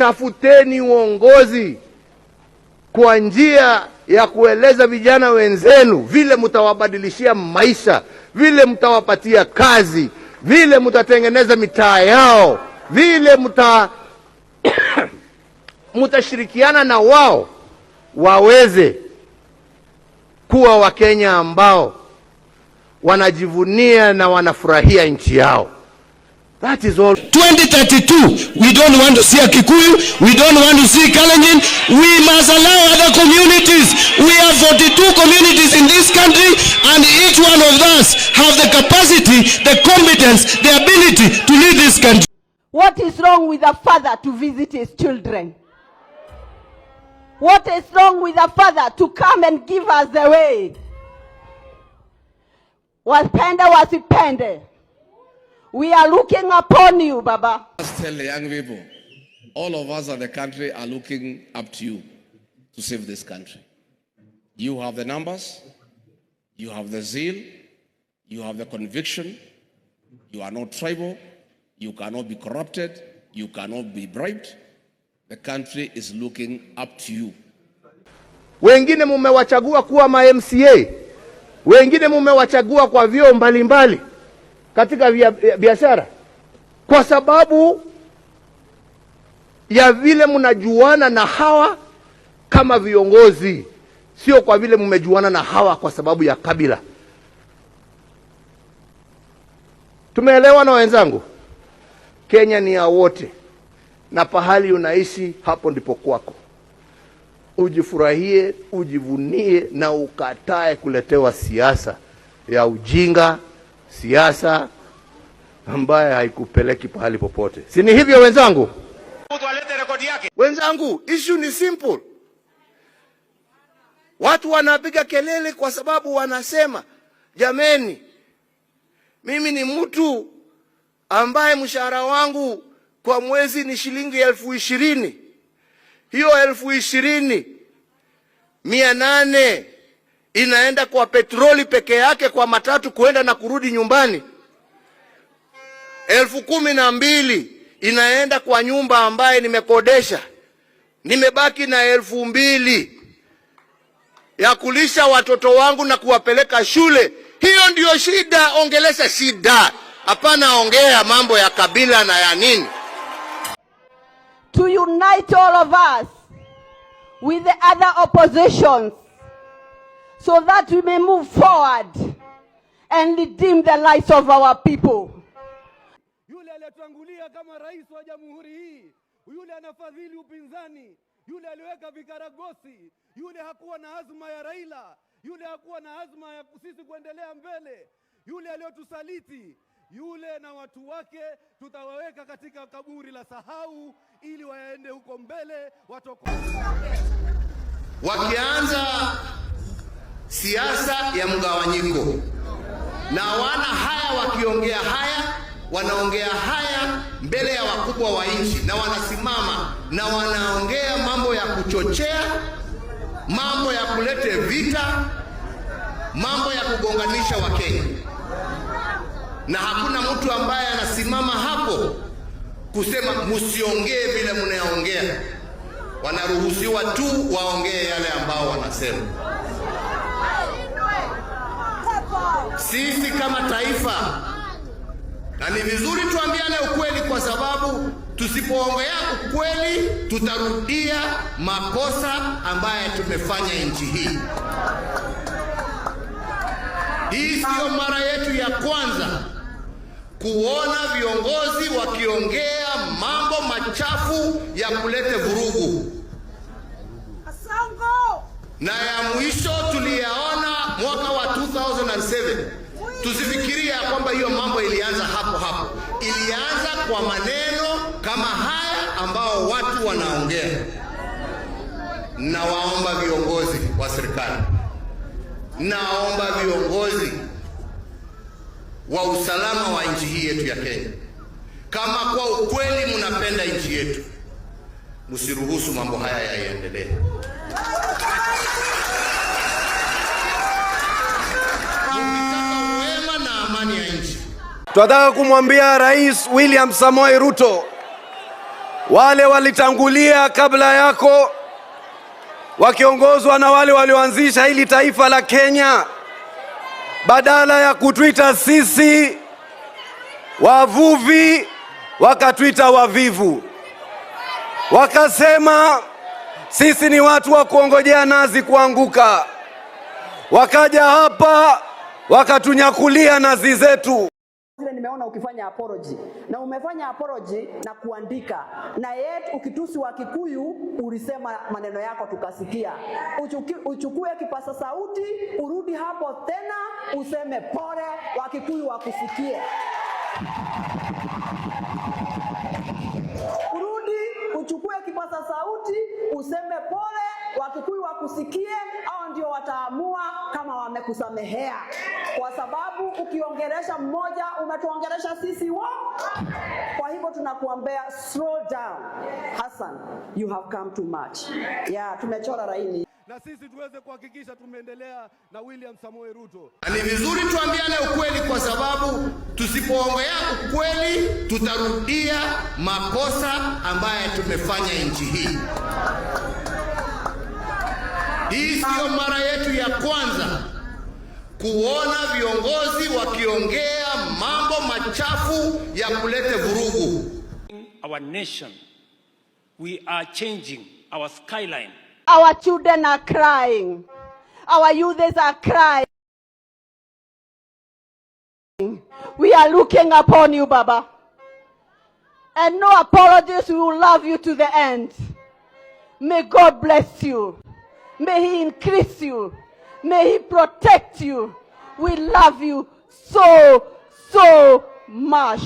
Tafuteni uongozi kwa njia ya kueleza vijana wenzenu vile mtawabadilishia maisha, vile mtawapatia kazi, vile mtatengeneza mitaa yao, vile mtashirikiana na wao waweze kuwa Wakenya ambao wanajivunia na wanafurahia nchi yao. That is all. 2032, we don't want to see a Kikuyu, we don't want to see Kalenjin. We must allow other communities. We have 42 communities in this country, and each one of us have the capacity, the competence, the ability to lead this country. What is wrong with a father to visit his children? What is wrong with a father to come and give us the way? Wapende wasipende, we are looking upon you, Baba. Just tell the young people, all of us in the country are looking up to you to save this country. You have the numbers, you have the zeal, you have the conviction, you are not tribal, you cannot be corrupted, you cannot be bribed. The country is looking up to you. Wengine mumewachagua kuwa ma MCA, wengine mumewachagua kwa vyeo mbalimbali katika biashara kwa sababu ya vile mnajuana na hawa kama viongozi, sio kwa vile mmejuana na hawa kwa sababu ya kabila. Tumeelewa na wenzangu? Kenya ni ya wote, na pahali unaishi hapo ndipo kwako. Ujifurahie, ujivunie na ukatae kuletewa siasa ya ujinga, siasa ambaye haikupeleki pahali popote. Si ni hivyo wenzangu? Wenzangu, issue ni simple. Watu wanapiga kelele kwa sababu wanasema, jameni, mimi ni mtu ambaye mshahara wangu kwa mwezi ni shilingi 20,000. Hiyo 20,800 inaenda kwa petroli peke yake, kwa matatu kuenda na kurudi nyumbani. 12,000 inaenda kwa nyumba ambaye nimekodesha. Nimebaki na 2,000 ya kulisha watoto wangu na kuwapeleka shule. Hiyo ndio shida. Ongelesha shida, hapana ongea mambo ya kabila na ya nini. To unite all of us with the other oppositions so that we may move forward and redeem the lives of our people. Yule aliyetangulia kama rais wa jamhuri hii, yule anafadhili upinzani, yule aliweka vikaragosi, yule hakuwa na azma ya Raila, yule hakuwa na azma ya sisi kuendelea mbele, yule aliyotusaliti, yule na watu wake tutawaweka katika kaburi la sahau ili waende huko mbele watokoe. Wakianza siasa ya mgawanyiko na wana haya, wakiongea haya, wanaongea haya mbele ya wakubwa wa nchi, na wanasimama na wanaongea mambo ya kuchochea, mambo ya kulete vita, mambo ya kugonganisha Wakenya. Na hakuna mtu ambaye anasimama hapo kusema msiongee vile mnaongea. Wanaruhusiwa tu waongee yale ambao wanasema. Sisi kama taifa, na ni vizuri tuambiane ukweli, kwa sababu tusipoongea ukweli tutarudia makosa ambaye tumefanya nchi hii. Hii sio mara yetu ya kwanza kuona viongozi wakiongea mambo machafu ya kulete vurugu. Na ya mwisho tuliyaona mwaka wa 2007. Tusifikiria kwamba hiyo mambo ilianza hapo. Ilianza kwa maneno kama haya ambao watu wanaongea. Na waomba viongozi wa serikali, naomba viongozi wa usalama wa nchi hii yetu ya Kenya, kama kwa ukweli mnapenda nchi yetu, msiruhusu mambo haya yaendelee. Mkitaka wema na amani ya nchi, tunataka kumwambia Rais William Samoei Ruto, Wale walitangulia kabla yako wakiongozwa na wale walioanzisha hili taifa la Kenya, badala ya kutuita sisi wavuvi wakatuita wavivu. Wakasema sisi ni watu wa kuongojea nazi kuanguka. Wakaja hapa wakatunyakulia nazi zetu. Nimeona ukifanya apology na umefanya apology na kuandika, na yet ukitusi wa Kikuyu ulisema maneno yako tukasikia. Uchukue kipasa sauti urudi hapo tena useme pole, wa Kikuyu wakusikie. Uchukue kipasa sauti useme pole, wa Kikuyu wakusikie, au ndio wataamua kama wamekusamehea. Kwa sababu ukiongelesha mmoja umetuongelesha sisi wote. Kwa hivyo tunakuambia slow down. Hassan, you have come too much. Tumechora laini. Na sisi tuweze kuhakikisha tumeendelea na William Samoei Ruto. Ni vizuri tuambiane ukweli, kwa sababu tusipoongea ukweli tutarudia makosa ambayo tumefanya nchi hii. Hii sio mara yetu ya kwanza kuona viongozi wakiongea mambo machafu ya kuleta vurugu. Our nation, we are changing our skyline. Our children are crying. Our youths are crying. We are looking upon you, Baba. And no apologies, we will love you to the end. May God bless you. May He increase you. May He protect you. We love you so, so much.